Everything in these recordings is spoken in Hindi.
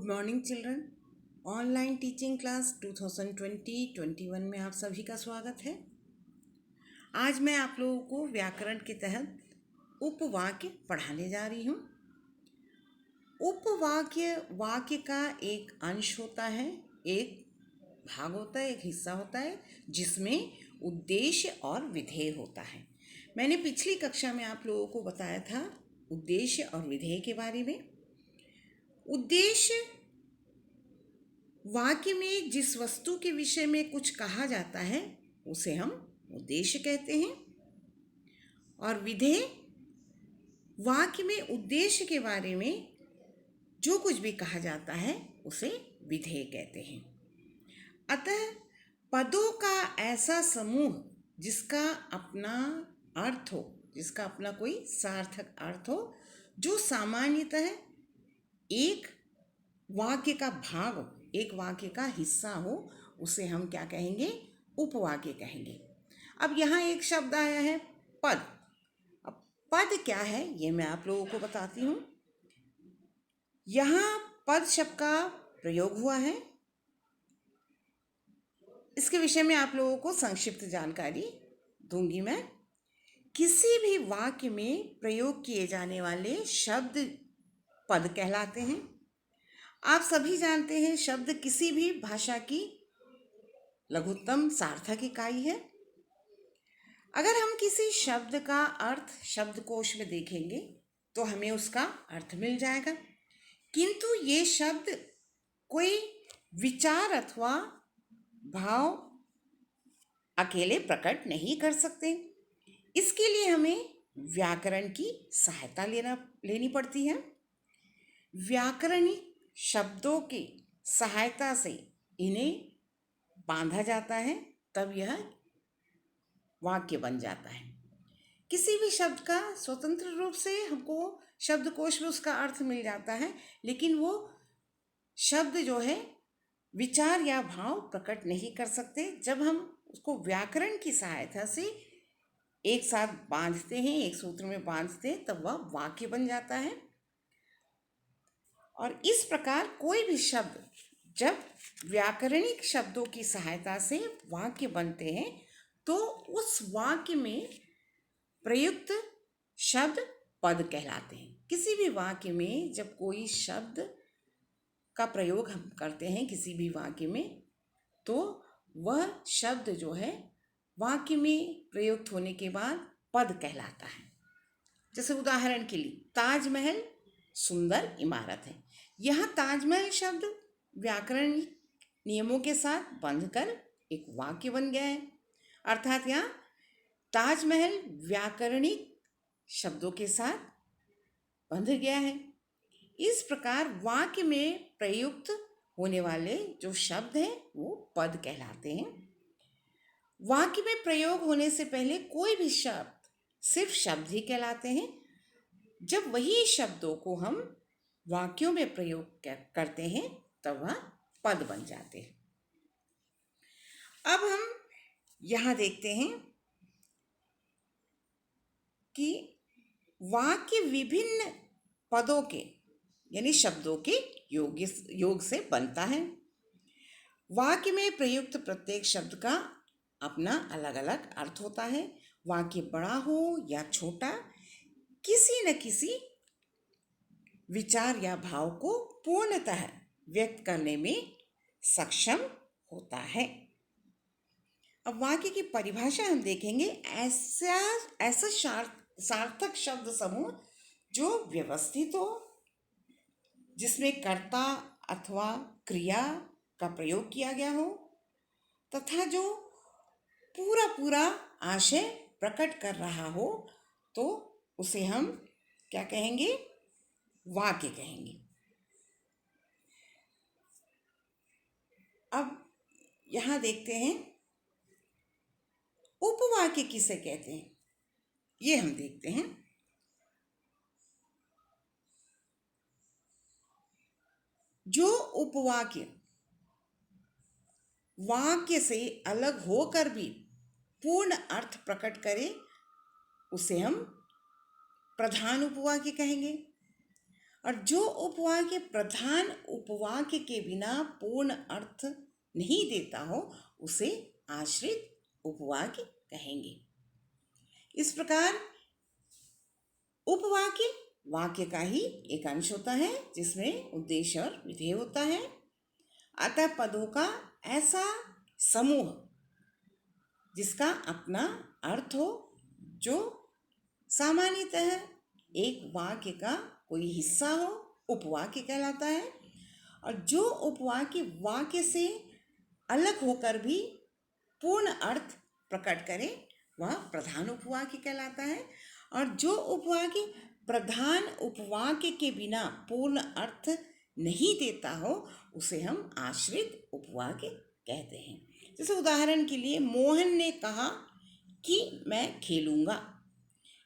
Good morning children. Online teaching class 2020-21 में आप सभी का स्वागत है। आज मैं आप लोगों को व्याकरण के तहत उपवाक्य पढ़ाने जा रही हूँ। उपवाक्य वाक्य का एक अंश होता है, एक भाग होता है, एक हिस्सा होता है जिसमें उद्देश्य और विधेय होता है। मैंने पिछली कक्षा में आप लोगों को बताया था उद्देश्य और विधेय के बारे में। उद्देश्य वाक्य में जिस वस्तु के विषय में कुछ कहा जाता है उसे हम उद्देश्य कहते हैं, और विधेय वाक्य में उद्देश्य के बारे में जो कुछ भी कहा जाता है उसे विधेय कहते हैं। अतः पदों का ऐसा समूह जिसका अपना अर्थ हो, जिसका अपना कोई सार्थक अर्थ हो, जो सामान्यतः एक वाक्य का भाग हो, एक वाक्य का हिस्सा हो, उसे हम क्या कहेंगे? उपवाक्य कहेंगे। अब यहाँ एक शब्द आया है पद। अब पद क्या है ये मैं आप लोगों को बताती हूँ। यहाँ पद शब्द का प्रयोग हुआ है, इसके विषय में आप लोगों को संक्षिप्त जानकारी दूंगी मैं। किसी भी वाक्य में प्रयोग किए जाने वाले शब्द पद कहलाते हैं। आप सभी जानते हैं शब्द किसी भी भाषा की लघुत्तम सार्थक इकाई है। अगर हम किसी शब्द का अर्थ शब्दकोश में देखेंगे तो हमें उसका अर्थ मिल जाएगा, किंतु ये शब्द कोई विचार अथवा भाव अकेले प्रकट नहीं कर सकते। इसके लिए हमें व्याकरण की सहायता लेनी पड़ती है। व्याकरणिक शब्दों की सहायता से इन्हें बांधा जाता है, तब यह वाक्य बन जाता है। किसी भी शब्द का स्वतंत्र रूप से हमको शब्दकोश में उसका अर्थ मिल जाता है, लेकिन वो शब्द जो है विचार या भाव प्रकट नहीं कर सकते। जब हम उसको व्याकरण की सहायता से एक साथ बांधते हैं, एक सूत्र में बांधते हैं, तब वह वाक्य बन जाता है। और इस प्रकार कोई भी शब्द जब व्याकरणिक शब्दों की सहायता से वाक्य बनते हैं तो उस वाक्य में प्रयुक्त शब्द पद कहलाते हैं। किसी भी वाक्य में जब कोई शब्द का प्रयोग हम करते हैं किसी भी वाक्य में, तो वह शब्द जो है वाक्य में प्रयुक्त होने के बाद पद कहलाता है। जैसे उदाहरण के लिए ताजमहल सुंदर इमारत है। यह ताजमहल शब्द व्याकरणिक नियमों के साथ बंधकर एक वाक्य बन गया है, अर्थात यहाँ ताजमहल व्याकरणिक शब्दों के साथ बंध गया है। इस प्रकार वाक्य में प्रयुक्त होने वाले जो शब्द हैं वो पद कहलाते हैं। वाक्य में प्रयोग होने से पहले कोई भी शब्द सिर्फ शब्द ही कहलाते हैं। जब वही शब्दों को हम वाक्यों में प्रयोग करते हैं तब वह पद बन जाते हैं। अब हम यहाँ देखते हैं कि वाक्य विभिन्न पदों के यानी शब्दों के योग से बनता है। वाक्य में प्रयुक्त प्रत्येक शब्द का अपना अलग अलग अर्थ होता है। वाक्य बड़ा हो या छोटा, किसी न किसी विचार या भाव को पूर्णतः व्यक्त करने में सक्षम होता है। अब वाक्य की परिभाषा हम देखेंगे। ऐसा सार्थक शब्द समूह जो व्यवस्थित हो, जिसमें कर्ता अथवा क्रिया का प्रयोग किया गया हो तथा जो पूरा आशय प्रकट कर रहा हो, तो उसे हम क्या कहेंगे? वाक्य कहेंगे। अब यहाँ देखते हैं उपवाक्य किसे कहते हैं, ये हम देखते हैं। जो उपवाक्य वाक्य से अलग होकर भी पूर्ण अर्थ प्रकट करे उसे हम प्रधान उपवाक्य कहेंगे। और जो उपवाक्य प्रधान उपवाक्य के बिना पूर्ण अर्थ नहीं देता हो उसे आश्रित उपवाक्य कहेंगे। इस प्रकार उपवाक्य वाक्य का ही एक अंश होता है जिसमें उद्देश्य और विधेय होता है। अतः पदों का ऐसा समूह जिसका अपना अर्थ हो, जो सामान्यतः एक वाक्य का कोई हिस्सा हो, उपवाक्य कहलाता है। और जो उपवाक्य वाक्य से अलग होकर भी पूर्ण अर्थ प्रकट करे वह प्रधान उपवाक्य कहलाता है। और जो उपवाक्य प्रधान उपवाक्य के बिना पूर्ण अर्थ नहीं देता हो उसे हम आश्रित उपवाक्य कहते हैं। जैसे उदाहरण के लिए, मोहन ने कहा कि मैं खेलूंगा।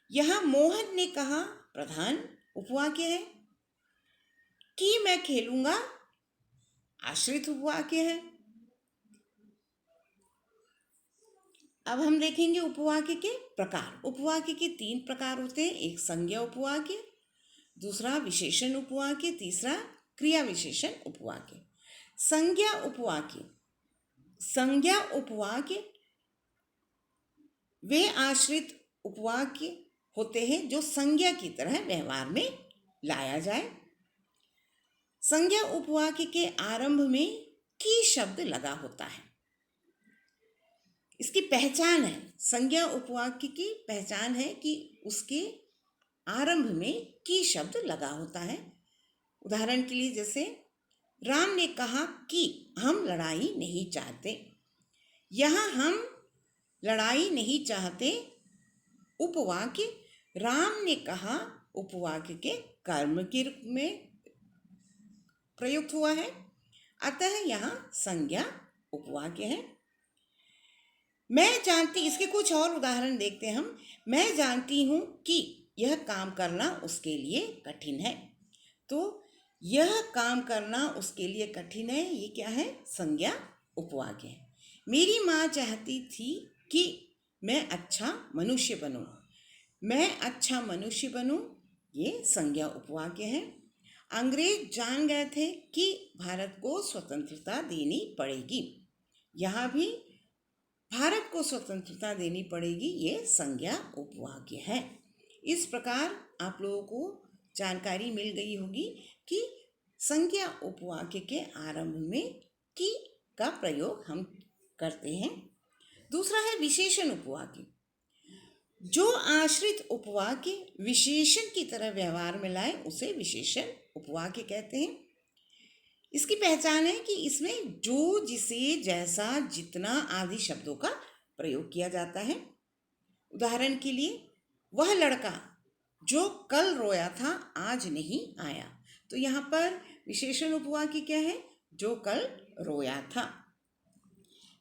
यहाँ मोहन ने कहा प्रधान उपवाक्य है, कि मैं खेलूंगा आश्रित उपवाक्य है। अब हम देखेंगे उपवाक्य के प्रकार। उपवाक्य के 3 प्रकार होते हैं। एक संज्ञा उपवाक्य, दूसरा विशेषण उपवाक्य, तीसरा क्रिया विशेषण उपवाक्य। संज्ञा उपवाक्य, संज्ञा उपवाक्य वे आश्रित उपवाक्य होते हैं जो संज्ञा की तरह व्यवहार में लाया जाए। संज्ञा उपवाक्य के आरंभ में की शब्द लगा होता है। इसकी पहचान है, संज्ञा उपवाक्य की पहचान है कि उसके आरंभ में की शब्द लगा होता है। उदाहरण के लिए, जैसे राम ने कहा कि हम लड़ाई नहीं चाहते। यहाँ हम लड़ाई नहीं चाहते उपवाक्य राम ने कहा उपवाक्य के कर्म के रूप में प्रयुक्त हुआ है, अतः यहाँ संज्ञा उपवाक्य है। मैं जानती, इसके कुछ और उदाहरण देखते हैं हम। मैं जानती हूँ कि यह काम करना उसके लिए कठिन है। तो यह काम करना उसके लिए कठिन है, ये क्या है? संज्ञा उपवाक्य है। मेरी माँ चाहती थी कि मैं अच्छा मनुष्य बनूं। मैं अच्छा मनुष्य बनूं, ये संज्ञा उपवाक्य है। अंग्रेज जान गए थे कि भारत को स्वतंत्रता देनी पड़ेगी। यहाँ भी भारत को स्वतंत्रता देनी पड़ेगी, ये संज्ञा उपवाक्य है। इस प्रकार आप लोगों को जानकारी मिल गई होगी कि संज्ञा उपवाक्य के आरंभ में की का प्रयोग हम करते हैं। दूसरा है विशेषण उपवाक्य। जो आश्रित उपवाक्य विशेषण की तरह व्यवहार में लाए उसे विशेषण उपवाक्य कहते हैं। इसकी पहचान है कि इसमें जो, जिसे, जैसा, जितना आदि शब्दों का प्रयोग किया जाता है। उदाहरण के लिए, वह लड़का जो कल रोया था आज नहीं आया। तो यहाँ पर विशेषण उपवाक्य क्या है? जो कल रोया था।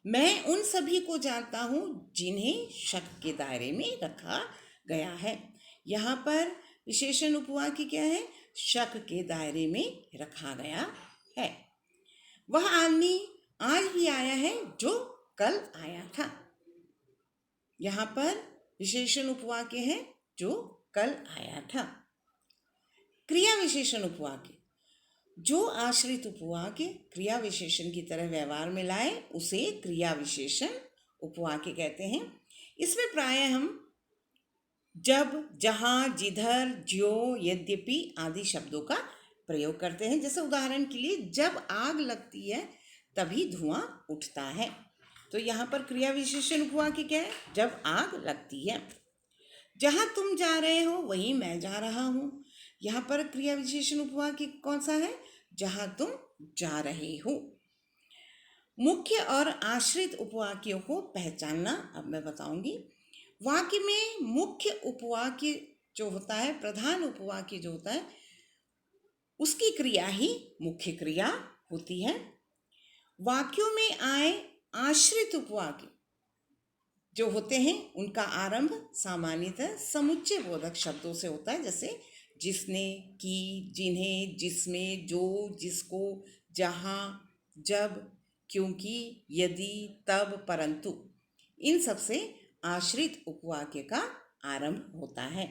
मैं उन सभी को जानता हूँ जिन्हें शक के दायरे में रखा गया है। यहाँ पर विशेषण उपवाक्य क्या है? शक के दायरे में रखा गया है। वह आदमी आज भी आया है जो कल आया था। यहाँ पर विशेषण उपवाक्य है जो कल आया था। क्रिया विशेषण उपवाक्य, जो आश्रित उपवाक्य क्रिया विशेषण की तरह व्यवहार में लाए उसे क्रिया विशेषण उपवाक्य कहते हैं। इसमें प्रायः हम जब, जहाँ, जिधर, ज्यों, यद्यपि आदि शब्दों का प्रयोग करते हैं। जैसे उदाहरण के लिए, जब आग लगती है तभी धुआं उठता है। तो यहाँ पर क्रिया विशेषण उपवाक्य क्या है? जब आग लगती है। जहाँ तुम जा रहे हो वहीं मैं जा रहा हूँ। यहाँ पर क्रिया विशेषण उपवाक्य कौन सा है? जहाँ तुम जा रहे हो। मुख्य और आश्रित उपवाक्यों को पहचानना अब मैं बताऊंगी। वाक्य में मुख्य उपवाक्य जो होता है, प्रधान उपवाक्य जो होता है, उसकी क्रिया ही मुख्य क्रिया होती है। वाक्यों में आए आश्रित उपवाक्य जो होते हैं उनका आरंभ सामान्यतः समुच्चय बोधक शब्दों से होता है। जैसे जिसने, की, जिन्हें, जिसमें, जो, जिसको, जहाँ, जब, क्योंकि, यदि, तब, परंतु, इन सब से आश्रित उपवाक्य का आरंभ होता है।